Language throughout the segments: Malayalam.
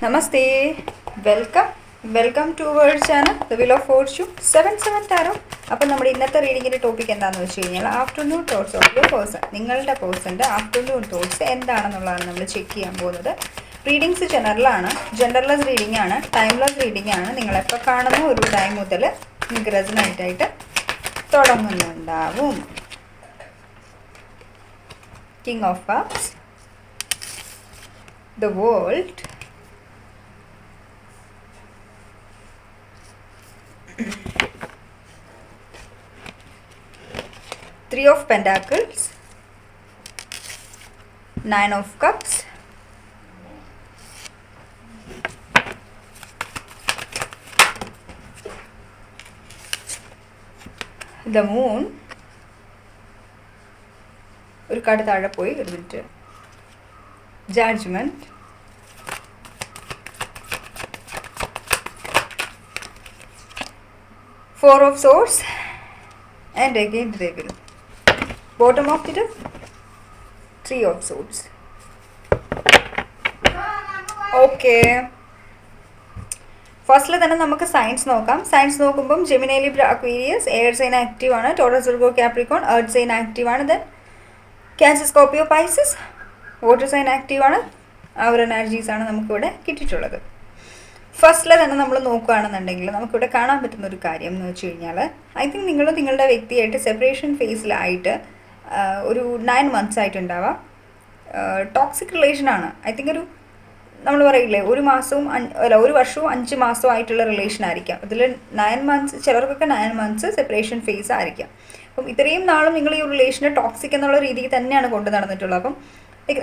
Namaste. Welcome to our channel the wheel of fortune 7 tarot. അപ്പോൾ നമ്മുടെ ഇന്നത്തെ റീഡിങ്ങിൻ്റെ ടോപ്പിക് എന്താണെന്ന് വെച്ച് കഴിഞ്ഞാൽ afternoon thoughts of your person. നിങ്ങളുടെ പേഴ്സൻ്റെ ആഫ്റ്റർനൂൺ തോട്ട്സ് എന്താണെന്നുള്ളതാണ് നമ്മൾ ചെക്ക് ചെയ്യാൻ പോകുന്നത്. റീഡിങ്സ് ജനറലസ് റീഡിംഗ് ആണ്, ടൈംലെസ് റീഡിംഗ് ആണ്. നിങ്ങളെപ്പോൾ കാണുന്ന ഒരു ടൈം മുതൽ നിങ്ങൾക്ക് റെസണേറ്റായിട്ട് തുടങ്ങുന്നുണ്ടാവും. King of cups, the world, Three of Pentacles, Nine of Cups, the Moon. ഒരു കാർഡ് താഴെ പോയി എടുത്തിട്ട് Judgment, Four of Swords, and again Devil. Bottom of the deck, Three of Swords. Okay. ഫസ്റ്റിൽ തന്നെ നമുക്ക് സയൻസ് നോക്കാം. സയൻസ് നോക്കുമ്പം Gemini, Libra, Aquarius, air sign active ആണ്. Taurus, Virgo, Capricorn, earth sign active ആണ്. Then Cancer, Scorpio, Pisces, water sign active ആണ്. ആ ഒരു എനർജീസാണ് നമുക്കിവിടെ കിട്ടിയിട്ടുള്ളത്. ഫസ്റ്റിൽ തന്നെ നമ്മൾ നോക്കുകയാണെന്നുണ്ടെങ്കിൽ നമുക്കിവിടെ കാണാൻ പറ്റുന്ന ഒരു കാര്യം എന്ന് വെച്ച് കഴിഞ്ഞാൽ, ഐ തിങ്ക് നിങ്ങളുടെ വ്യക്തിയായിട്ട് സെപ്പറേഷൻ ഫേസിലായിട്ട് ഒരു 9 months ആയിട്ടുണ്ടാവാം. ടോക്സിക് റിലേഷനാണ്. ഐ തിങ്ക് നമ്മൾ പറയില്ലേ, ഒരു വർഷവും 5 മാസവും ആയിട്ടുള്ള റിലേഷൻ ആയിരിക്കാം. അതിൽ 9 months, ചിലർക്കൊക്കെ 9 months സെപ്പറേഷൻ ഫേസ് ആയിരിക്കാം. അപ്പം ഇത്രയും നാളും നിങ്ങൾ ഈ റിലേഷനെ ടോക്സിക് എന്നുള്ള രീതിയിൽ തന്നെയാണ് കൊണ്ടു നടന്നിട്ടുള്ളത്. അപ്പം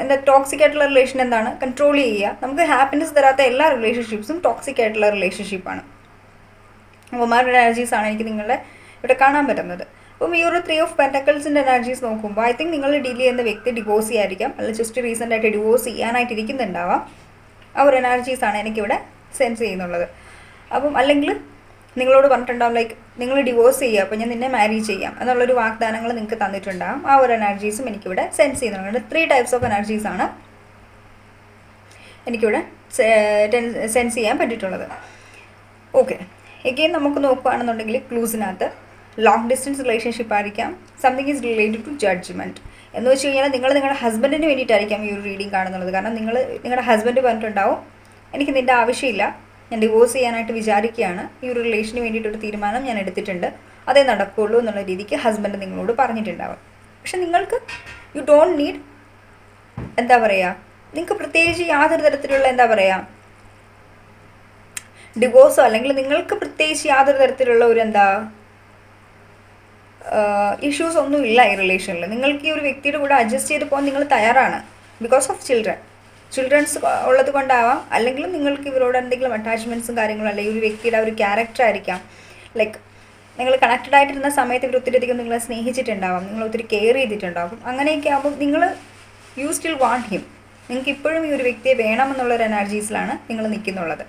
എന്താ ടോക്സിക് ആയിട്ടുള്ള റിലേഷൻ എന്താണ്? കൺട്രോൾ ചെയ്യുക. നമുക്ക് ഹാപ്പിനെസ് തരാത്ത എല്ലാ റിലേഷൻഷിപ്സും ടോക്സിക് ആയിട്ടുള്ള റിലേഷൻഷിപ്പാണ്. അവന്മാരുടെ എനർജീസാണ് എനിക്ക് നിങ്ങളുടെ ഇവിടെ കാണാൻ പറ്റുന്നത്. അപ്പം ഈ ഒരു 3 of Pentacles എനർജീസ് നോക്കുമ്പോൾ ഐ തിങ്ക് നിങ്ങൾ ഡീൽ ചെയ്യുന്ന വ്യക്തി ഡിവോഴ്സ് ചെയ്യായിരിക്കാം, അല്ലെങ്കിൽ ജസ്റ്റ് റീസെൻ്റ് ആയിട്ട് ഡിവോഴ്സ് ചെയ്യാനായിട്ട് ഇരിക്കുന്നുണ്ടാവാം. ആ ഒരു എനർജീസാണ് എനിക്കിവിടെ സെൻസ് ചെയ്യുന്നുള്ളത്. അപ്പം അല്ലെങ്കിൽ നിങ്ങളോട് പറഞ്ഞിട്ടുണ്ടാവും, ലൈക്ക് നിങ്ങൾ ഡിവോഴ്സ് ചെയ്യുക, അപ്പോൾ ഞാൻ നിന്നെ മാരി ചെയ്യാം എന്നുള്ളൊരു വാഗ്ദാനങ്ങൾ നിങ്ങൾക്ക് തന്നിട്ടുണ്ടാകും. ആ ഒരു എനർജീസും എനിക്കിവിടെ സെൻസ് ചെയ്യുന്നുണ്ട്. 3 types ഓഫ് എനർജീസാണ് എനിക്കിവിടെ സെൻസ് ചെയ്യാൻ പറ്റിയിട്ടുള്ളത്. ഓക്കെ, എഗെയിൻ നമുക്ക് നോക്കുകയാണെന്നുണ്ടെങ്കിൽ ക്ലൂസിനകത്ത് ലോങ് ഡിസ്റ്റൻസ് റിലേഷൻഷിപ്പ് ആയിരിക്കാം. Something is related to judgement എന്ന് വെച്ച് കഴിഞ്ഞാൽ നിങ്ങളുടെ ഹസ്ബൻഡിന് വേണ്ടിയിട്ടായിരിക്കാം ഈ ഒരു റീഡിങ് കാണുന്നുള്ളത്. കാരണം നിങ്ങളുടെ ഹസ്ബൻഡ് പറഞ്ഞിട്ടുണ്ടാവും, എനിക്ക് നിൻ്റെ ആവശ്യമില്ല, ഞാൻ ഡിവോഴ്സ് ചെയ്യാനായിട്ട് വിചാരിക്കുകയാണ്, ഈ ഒരു റിലേഷന് വേണ്ടിയിട്ടൊരു തീരുമാനം ഞാൻ എടുത്തിട്ടുണ്ട്, അതേ നടക്കുകയുള്ളൂ എന്നുള്ള രീതിക്ക് ഹസ്ബൻഡ് നിങ്ങളോട് പറഞ്ഞിട്ടുണ്ടാവും. പക്ഷെ നിങ്ങൾക്ക് യു ഡോണ്ട് നീഡ്, എന്താ പറയുക, നിങ്ങൾക്ക് പ്രത്യേകിച്ച് യാതൊരു തരത്തിലുള്ള ഡിവോഴ്സോ അല്ലെങ്കിൽ നിങ്ങൾക്ക് പ്രത്യേകിച്ച് യാതൊരു തരത്തിലുള്ള ഒരു ഇഷ്യൂസ് ഒന്നും ഇല്ല ഈ റിലേഷനിൽ. നിങ്ങൾക്ക് ഈ ഒരു വ്യക്തിയുടെ കൂടെ അഡ്ജസ്റ്റ് ചെയ്ത് പോകാൻ നിങ്ങൾ തയ്യാറാണ്. ബിക്കോസ് ഓഫ് ചിൽഡ്രൻസ് ഉള്ളത് കൊണ്ടാവാം, അല്ലെങ്കിൽ നിങ്ങൾക്ക് ഇവരോട് എന്തെങ്കിലും അറ്റാച്ച്മെൻറ്റ്സും കാര്യങ്ങളും, അല്ലെങ്കിൽ ഒരു വ്യക്തിയുടെ ഒരു ക്യാരക്ടർ ആയിരിക്കാം. ലൈക്ക് നിങ്ങൾ കണക്റ്റഡ് ആയിട്ടിരുന്ന സമയത്ത് ഇവർ ഒത്തിരി അധികം നിങ്ങളെ സ്നേഹിച്ചിട്ടുണ്ടാവാം, നിങ്ങൾ ഒത്തിരി കെയർ ചെയ്തിട്ടുണ്ടാകും. അങ്ങനെയൊക്കെ ആകുമ്പോൾ യു സ്റ്റിൽ വാണ്ട് ഹിം. നിങ്ങൾക്ക് ഇപ്പോഴും ഈ ഒരു വ്യക്തിയെ വേണമെന്നുള്ളൊരു എനർജീസിലാണ് നിങ്ങൾ നിൽക്കുന്നുള്ളത്.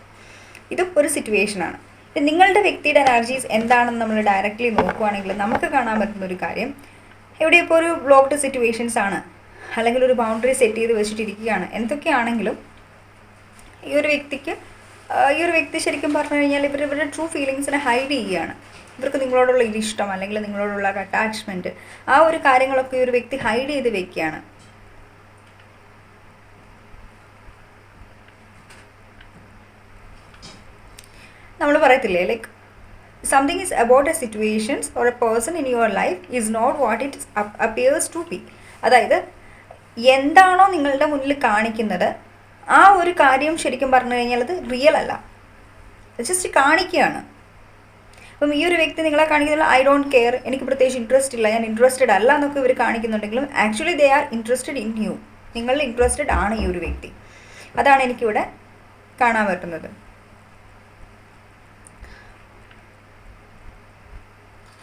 ഇതും ഒരു സിറ്റുവേഷനാണ്. നിങ്ങളുടെ വ്യക്തിയുടെ എനർജീസ് എന്താണെന്ന് നമ്മൾ ഡയറക്റ്റ്ലി നോക്കുകയാണെങ്കിൽ നമുക്ക് കാണാൻ പറ്റുന്ന ഒരു കാര്യം, ഇവിടെ ഇപ്പോൾ ഒരു ബ്ലോക്ക്ഡ് സിറ്റുവേഷൻസ് ആണ്, അല്ലെങ്കിൽ ഒരു ബൗണ്ടറി സെറ്റ് ചെയ്ത് വെച്ചിട്ടിരിക്കുകയാണ്. എന്തൊക്കെയാണെങ്കിലും ഈ ഒരു വ്യക്തി ശരിക്കും പറഞ്ഞു കഴിഞ്ഞാൽ ഇവരുടെ ട്രൂ ഫീലിങ്സിനെ ഹൈഡ് ചെയ്യുകയാണ്. ഇവർക്ക് നിങ്ങളോടുള്ള ഇഷ്ടം അല്ലെങ്കിൽ നിങ്ങളോടുള്ള അറ്റാച്ച്മെൻറ്റ്, ആ ഒരു കാര്യങ്ങളൊക്കെ ഈ ഒരു വ്യക്തി ഹൈഡ് ചെയ്ത് വെക്കുകയാണ്. നമ്മൾ പറയത്തില്ലേ, like something is about a situations or a person in your life is not what it appears to be. അതായത് എന്താണോ നിങ്ങളുടെ മുന്നിൽ കാണിക്കുന്നത് ആ ഒരു കാര്യം ശരിക്കും പറഞ്ഞു കഴിഞ്ഞാൽ അത് റിയൽ അല്ല, ജസ്റ്റ് കാണിക്കുകയാണ്. അപ്പം ഈ ഒരു വ്യക്തി നിങ്ങളെ കാണിക്കുന്നില്ല, ഐ ഡോണ്ട് കെയർ, എനിക്ക് പ്രത്യേകിച്ച് ഇൻട്രസ്റ്റ് ഇല്ല, ഞാൻ ഇൻട്രസ്റ്റഡ് അല്ല എന്നൊക്കെ ഇവർ കാണിക്കുന്നുണ്ടെങ്കിലും actually they are interested in you. നിങ്ങളിൽ ഇൻട്രസ്റ്റഡ് ആണ് ഈ ഒരു വ്യക്തി. അതാണ് എനിക്കിവിടെ കാണാൻ പറ്റുന്നത്.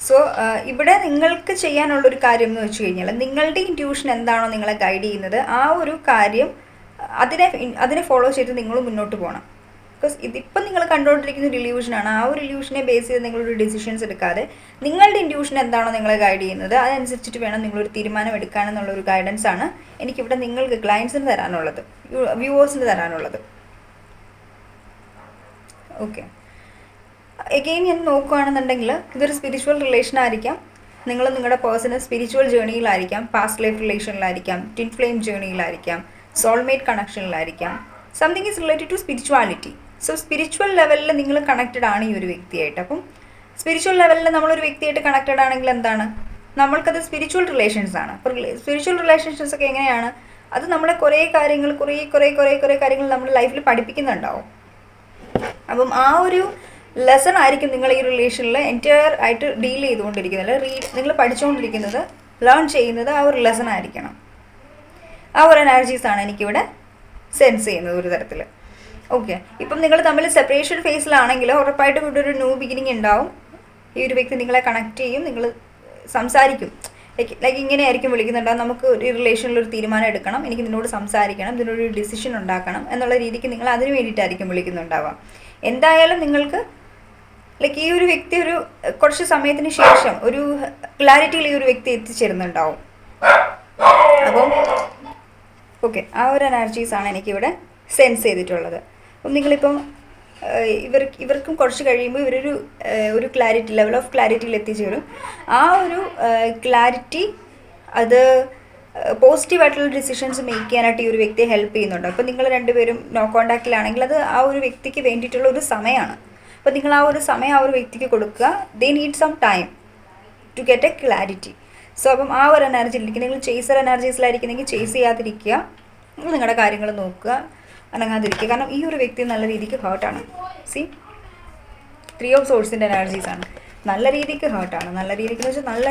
സോ ഇവിടെ നിങ്ങൾക്ക് ചെയ്യാനുള്ളൊരു കാര്യം എന്ന് വെച്ച് കഴിഞ്ഞാൽ നിങ്ങളുടെ ഇൻറ്റ്യൂഷൻ എന്താണോ നിങ്ങളെ ഗൈഡ് ചെയ്യുന്നത് ആ ഒരു കാര്യം അതിനെ ഫോളോ ചെയ്ത് നിങ്ങൾ മുന്നോട്ട് പോകണം. ബിക്കോസ് ഇതിപ്പം നിങ്ങൾ കണ്ടുകൊണ്ടിരിക്കുന്ന ഒരു ഇല്യൂഷനാണ്. ആ ഒരു ഇല്യൂഷനെ ബേസ് ചെയ്ത് നിങ്ങളൊരു ഡിസിഷൻസ് എടുക്കാതെ നിങ്ങളുടെ ഇൻറ്റ്യൂഷൻ എന്താണോ നിങ്ങളെ ഗൈഡ് ചെയ്യുന്നത് അതനുസരിച്ചിട്ട് വേണം നിങ്ങളൊരു തീരുമാനം എടുക്കാനെന്നുള്ളൊരു ഗൈഡൻസ് ആണ് എനിക്കിവിടെ നിങ്ങൾക്ക് ക്ലയൻസിന് തരാനുള്ളത്, വ്യൂവേഴ്സിന് തരാനുള്ളത്. ഓക്കെ, എഗെയിൻ ഞാൻ നോക്കുകയാണെന്നുണ്ടെങ്കിൽ ഇതൊരു സ്പിരിച്വൽ റിലേഷൻ ആയിരിക്കാം. നിങ്ങൾ നിങ്ങളുടെ പേഴ്സണൽ സ്പിരിച്വൽ ജേണിയിലായിരിക്കാം, പാസ്റ്റ് ലൈഫ് റിലേഷനിലായിരിക്കാം, ട്വിൻ ഫ്ലെയിം ജേണിയിലായിരിക്കാം, സോൾമേറ്റ് കണക്ഷനിലായിരിക്കാം. Something is related to spirituality. So spiritual ലെവലിൽ നിങ്ങൾ കണക്റ്റഡ് ആണ് ഈ ഒരു വ്യക്തിയായിട്ട്. അപ്പം സ്പിരിച്വൽ ലെവലിൽ നമ്മളൊരു വ്യക്തിയായിട്ട് കണക്റ്റഡ് ആണെങ്കിൽ എന്താണ്, നമ്മൾക്കത് സ്പിരിച്വൽ റിലേഷൻസ് ആണ്. അപ്പോൾ സ്പിരിച്വൽ റിലേഷൻഷിപ്സ് ഒക്കെ എങ്ങനെയാണ്, അത് നമ്മളെ കുറേ കാര്യങ്ങൾ നമ്മുടെ ലൈഫിൽ പഠിപ്പിക്കുന്നുണ്ടാവും. അപ്പം ആ ഒരു ലെസൺ ആയിരിക്കും നിങ്ങൾ ഈ റിലേഷനിൽ എൻറ്റയർ ആയിട്ട് ഡീൽ ചെയ്തുകൊണ്ടിരിക്കുന്നത്, നിങ്ങൾ പഠിച്ചുകൊണ്ടിരിക്കുന്നത്, ലേൺ ചെയ്യുന്നത് ആ ഒരു ലെസൺ ആയിരിക്കണം. ആ ഒരു എനർജീസാണ് എനിക്കിവിടെ സെൻസ് ചെയ്യുന്നത് ഒരു തരത്തിൽ. ഓക്കെ, ഇപ്പം നിങ്ങൾ തമ്മിൽ സെപ്പറേഷൻ ഫേസിലാണെങ്കിൽ ഉറപ്പായിട്ടും ഇവിടെ ഒരു ന്യൂ ബിഗിനിങ് ഉണ്ടാവും. ഈ ഒരു വ്യക്തി നിങ്ങളെ കണക്ട് ചെയ്യും, നിങ്ങൾ സംസാരിക്കും. ലൈക്ക് ഇങ്ങനെയായിരിക്കും വിളിക്കുന്നുണ്ടാവും, നമുക്ക് ഒരു റിലേഷനിൽ ഒരു തീരുമാനം എടുക്കണം, എനിക്ക് നിന്നോട് സംസാരിക്കണം, ഇതിനൊരു ഡിസിഷൻ ഉണ്ടാക്കണം എന്നുള്ള രീതിക്ക് നിങ്ങൾ അതിന് വേണ്ടിയിട്ടായിരിക്കും വിളിക്കുന്നുണ്ടാവുക. എന്തായാലും നിങ്ങൾക്ക് ലൈക്ക് ഈ ഒരു വ്യക്തി ഒരു കുറച്ച് സമയത്തിന് ശേഷം ഒരു ക്ലാരിറ്റിയിൽ ഈ ഒരു വ്യക്തി എത്തിച്ചേരുന്നുണ്ടാവും. അപ്പം ഓക്കെ, ആ ഒരു എനർജീസാണ് എനിക്കിവിടെ സെൻസ് ചെയ്തിട്ടുള്ളത്. അപ്പം നിങ്ങളിപ്പം ഇവർക്കും കുറച്ച് കഴിയുമ്പോൾ ഒരു ക്ലാരിറ്റി, ലെവൽ ഓഫ് ക്ലാരിറ്റിയിൽ എത്തിച്ചേരും. ആ ഒരു ക്ലാരിറ്റി അത് പോസിറ്റീവായിട്ടുള്ള ഡിസിഷൻസ് മേക്ക് ചെയ്യാനായിട്ട് ഈ ഒരു വ്യക്തിയെ ഹെൽപ്പ് ചെയ്യുന്നുണ്ട്. അപ്പോൾ നിങ്ങൾ രണ്ടുപേരും നോ കോൺടാക്റ്റിലാണെങ്കിൽ അത് ആ ഒരു വ്യക്തിക്ക് വേണ്ടിയിട്ടുള്ള ഒരു സമയമാണ്. അപ്പോൾ നിങ്ങൾ ആ ഒരു സമയം ആ ഒരു വ്യക്തിക്ക് കൊടുക്കുക. They need some time to get a clarity. So അപ്പം ആ ഒരു എനർജിയിലിരിക്കുക. നിങ്ങൾ ചേസർ എനർജീസിലായിരിക്കുന്നെങ്കിൽ ചേസ് ചെയ്യാതിരിക്കുക, നിങ്ങൾ നിങ്ങളുടെ കാര്യങ്ങൾ നോക്കുക, അനങ്ങാതിരിക്കുക. കാരണം ഈ ഒരു വ്യക്തി നല്ല രീതിക്ക് ഹേർട്ടാണ്. C 3 of സോഴ്സിൻ്റെ എനർജീസാണ്. നല്ല രീതിക്ക് ഹേർട്ടാണ്. നല്ല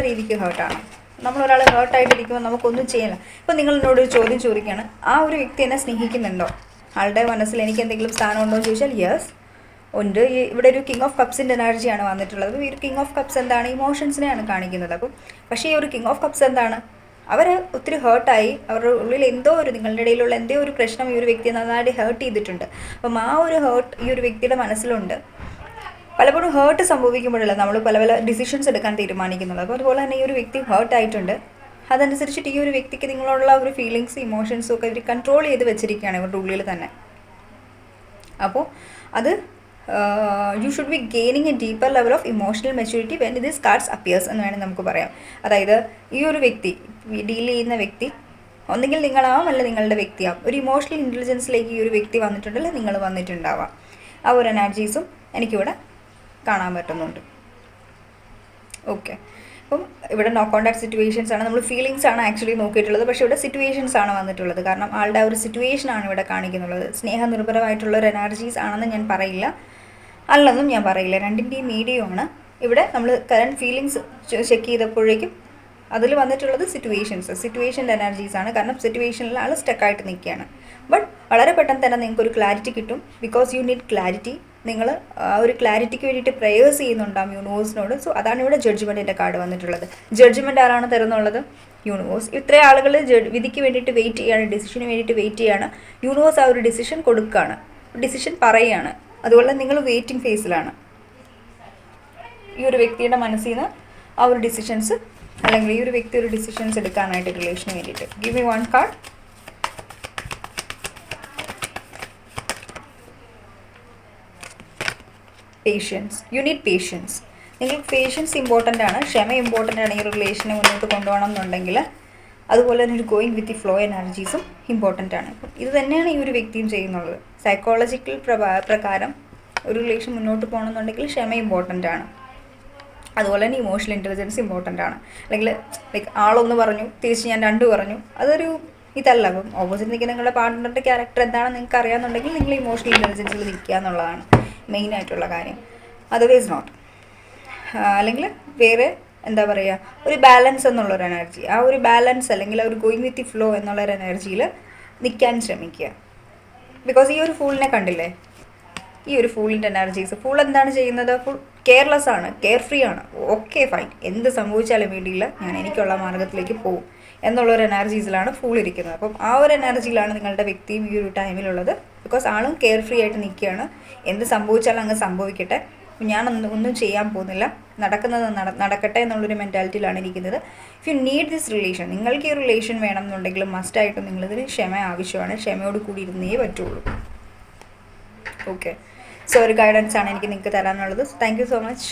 രീതിക്ക് ഹേർട്ടാണ്. നമ്മളൊരാൾ ഹേർട്ടായിട്ടിരിക്കുമ്പോൾ നമുക്കൊന്നും ചെയ്യില്ല. ഇപ്പം നിങ്ങൾ എന്നോട് ഒരു ചോദ്യം ചോദിക്കുകയാണ്, ആ ഒരു വ്യക്തി എന്നെ സ്നേഹിക്കുന്നുണ്ടോ, ആളുടെ മനസ്സിൽ എനിക്ക് എന്തെങ്കിലും സ്ഥാനമുണ്ടോ എന്ന് ചോദിച്ചാൽ യെസ് ഉണ്ട്. ഇവിടെ ഒരു കിങ് ഓഫ് കപ്സിൻ്റെ എനർജിയാണ് വന്നിട്ടുള്ളത്. ഈ ഒരു കിങ് ഓഫ് കപ്സ് എന്താണ്, ഇമോഷൻസിനെയാണ് കാണിക്കുന്നത്. അപ്പം പക്ഷേ ഈ ഒരു കിങ് ഓഫ് കപ്സ് എന്താണ്, അവർ ഒത്തിരി ഹേർട്ടായി, അവരുടെ ഉള്ളിൽ നിങ്ങളുടെ ഇടയിലുള്ള എന്തോ ഒരു പ്രശ്നം ഈ ഒരു വ്യക്തിയെ നന്നായിട്ട് ഹേർട്ട് ചെയ്തിട്ടുണ്ട്. അപ്പം ആ ഒരു ഹേർട്ട് ഈ ഒരു വ്യക്തിയുടെ മനസ്സിലുണ്ട്. പലപ്പോഴും ഹേർട്ട് സംഭവിക്കുമ്പോഴല്ല നമ്മൾ പല ഡിസിഷൻസ് എടുക്കാൻ തീരുമാനിക്കുന്നുള്ളൂ. അപ്പോൾ അതുപോലെ തന്നെ ഈ ഒരു വ്യക്തി ഹേർട്ടായിട്ടുണ്ട്. അതനുസരിച്ചിട്ട് ഈ ഒരു വ്യക്തിക്ക് നിങ്ങളുള്ള ഒരു ഫീലിങ്സ്, ഇമോഷൻസും ഒക്കെ ഇവർ കൺട്രോൾ ചെയ്ത് വെച്ചിരിക്കുകയാണ് ഇവരുടെ ഉള്ളിൽ തന്നെ. അപ്പോൾ അത് you should be gaining A deeper level of emotional maturity when this cards appears എന്ന് വേണമെങ്കിൽ നമുക്ക് പറയാം. അതായത് ഈ ഒരു വ്യക്തി, ഡീൽ ചെയ്യുന്ന വ്യക്തി ഒന്നുകിൽ നിങ്ങളാവാം, അല്ല നിങ്ങളുടെ വ്യക്തിയാവും. ഒരു ഇമോഷണൽ ഇൻ്റലിജൻസിലേക്ക് ഈ ഒരു വ്യക്തി വന്നിട്ടുണ്ടല്ലോ, നിങ്ങൾ വന്നിട്ടുണ്ടാവാം. ആ ഒരു എനർജീസും എനിക്കിവിടെ കാണാൻ പറ്റുന്നുണ്ട്. ഓക്കെ, അപ്പം ഇവിടെ നോ കോൺടാക്ട് സിറ്റുവേഷൻസ് ആണ്, നമ്മൾ ഫീലിങ്സ് ആണ് ആക്ച്വലി നോക്കിയിട്ടുള്ളത്. പക്ഷേ ഇവിടെ സിറ്റുവേഷൻസ് ആണ് വന്നിട്ടുള്ളത്. കാരണം ആളുടെ ആ ഒരു സിറ്റുവേഷനാണ് ഇവിടെ കാണിക്കുന്നുള്ളത്. സ്നേഹനിർഭരമായിട്ടുള്ളൊരു എനർജീസ് ആണെന്ന് ഞാൻ പറയില്ല, അല്ലെന്നും ഞാൻ പറയില്ല. രണ്ടിൻ്റെയും മീഡിയമാണ്. ഇവിടെ നമ്മൾ കറണ്ട് ഫീലിങ്സ് ചെക്ക് ചെയ്തപ്പോഴേക്കും അതിൽ വന്നിട്ടുള്ളത് സിറ്റുവേഷൻ്റെ എനർജീസാണ്. കാരണം സിറ്റുവേഷനിൽ ആൾ സ്റ്റക്കായിട്ട് നിൽക്കുകയാണ്. ബട്ട് വളരെ പെട്ടെന്ന് തന്നെ നിങ്ങൾക്കൊരു ക്ലാരിറ്റി കിട്ടും. Because you need clarity. നിങ്ങൾ ആ ഒരു ക്ലാരിറ്റിക്ക് വേണ്ടിയിട്ട് പ്രേയേഴ്സ് ചെയ്യുന്നുണ്ടാകും യൂണിവേഴ്സിനോട്. സോ അതാണ് ഇവിടെ ജഡ്ജ്മെൻറ്റിൻ്റെ കാർഡ് വന്നിട്ടുള്ളത്. ജഡ്ജ്മെൻറ്റ് ആരാണ് തരുന്നുള്ളത്? യൂണിവേഴ്സ്. ഇത്രയും ആളുകൾ വിധിക്ക് വേണ്ടിയിട്ട് വെയിറ്റ് ചെയ്യുകയാണ്, ഡിസിഷന് വേണ്ടിയിട്ട് വെയിറ്റ് ചെയ്യുകയാണ്. യൂണിവേഴ്സ് ആ ഒരു ഡിസിഷൻ കൊടുക്കുകയാണ്, ഡിസിഷൻ പറയുകയാണ്. അതുപോലെ നിങ്ങൾ വെയിറ്റിംഗ് ഫേസിലാണ്. ഈ ഒരു വ്യക്തിയുടെ മനസ്സിൽ നിന്ന് ആ ഒരു ഡിസിഷൻസ്, അല്ലെങ്കിൽ ഈ ഒരു വ്യക്തി ഒരു ഡിസിഷൻസ് എടുക്കാനായിട്ട് റിലേഷന് വേണ്ടിയിട്ട്. Give me one card. Patience. You need patience. നിങ്ങൾക്ക് പേഷ്യൻസ് ഇമ്പോർട്ടൻ്റ് ആണ്, ക്ഷമ ഇമ്പോർട്ടൻ്റ് ആണ് ഈ റിലേഷനെ മുന്നോട്ട് കൊണ്ടുപോകണം എന്നുണ്ടെങ്കിൽ. അതുപോലെ തന്നെ ഒരു ഗോയിങ് വിത്ത് ദി ഫ്ലോ എനർജീസും ഇമ്പോർട്ടൻ്റ് ആണ്. ഇത് തന്നെയാണ് ഈ ഒരു വ്യക്തിയും ചെയ്യുന്നുള്ളത്. സൈക്കോളജിക്കൽ പ്രകാരം ഒരു റിലേഷൻ മുന്നോട്ട് പോകണമെന്നുണ്ടെങ്കിൽ ക്ഷമ ഇമ്പോർട്ടൻ്റ് ആണ്. അതുപോലെ തന്നെ ഇമോഷണൽ ഇൻ്റലിജൻസ് ഇമ്പോർട്ടൻ്റ് ആണ്. അല്ലെങ്കിൽ ലൈക്ക് ആളൊന്ന് പറഞ്ഞു തിരിച്ച് ഞാൻ 2 പറഞ്ഞു, അതൊരു ഇതല്ല. അപ്പം ഓപ്പോസിറ്റ് നിൽക്കുന്ന നിങ്ങളുടെ പാർട്ട്ണറുടെ ക്യാരക്ടർ എന്താണെന്ന് നിങ്ങൾക്ക് അറിയാമെന്നുണ്ടെങ്കിൽ നിങ്ങൾ ഇമോഷണൽ ഇൻ്റലിജൻസിൽ നിൽക്കുക എന്നുള്ളതാണ് മെയിനായിട്ടുള്ള കാര്യം. Otherwise not. അല്ലെങ്കിൽ വേറെ എന്താ പറയുക, ഒരു ബാലൻസ് എന്നുള്ളൊരു എനർജി, ആ ഒരു ബാലൻസ് അല്ലെങ്കിൽ ഒരു ഗോയിങ് വിത്ത് ദി ഫ്ലോ എന്നുള്ളൊരു എനർജിയിൽ നിൽക്കാൻ ശ്രമിക്കുക. ബിക്കോസ് ഈ ഒരു ഫൂളിനെ കണ്ടില്ലേ, ഈ ഒരു ഫൂളിൻ്റെ എനർജീസ്. ഫൂൾ എന്താണ് ചെയ്യുന്നത്? ഫുൾ കെയർലെസ് ആണ്, കെയർ ഫ്രീ ആണ്. ഓക്കെ ഫൈൻ, എന്ത് സംഭവിച്ചാലും വേണ്ടിയില്ല, ഞാൻ എനിക്കുള്ള മാർഗത്തിലേക്ക് പോകും എന്നുള്ളൊരു എനർജീസിലാണ് ഫൂൾ ഇരിക്കുന്നത്. അപ്പം ആ ഒരു എനർജിയിലാണ് നിങ്ങളുടെ വ്യക്തിയും ഈ ഒരു ടൈമിലുള്ളത്. ബിക്കോസ് ആളും കെയർ ഫ്രീ ആയിട്ട് നിൽക്കുകയാണ്. എന്ത് സംഭവിച്ചാലും അങ്ങ് സംഭവിക്കട്ടെ, ഞാൻ ഒന്നും ചെയ്യാൻ പോകുന്നില്ല, നടക്കുന്നത് നടക്കട്ടെ എന്നുള്ളൊരു മെൻറ്റാലിറ്റിയിലാണ് ഇരിക്കുന്നത്. If you need this relation, നിങ്ങൾക്ക് ഈ റിലേഷൻ വേണം എന്നുണ്ടെങ്കിൽ മസ്റ്റായിട്ടും നിങ്ങളിതിന് ക്ഷമ ആവശ്യമാണ്. ക്ഷമയോട് കൂടി ഇരുന്നേ പറ്റുള്ളൂ. ഓക്കെ, സോ ഒരു ഗൈഡൻസ് ആണ് എനിക്ക് നിങ്ങൾക്ക് തരാനുള്ളത്. Thank you so much.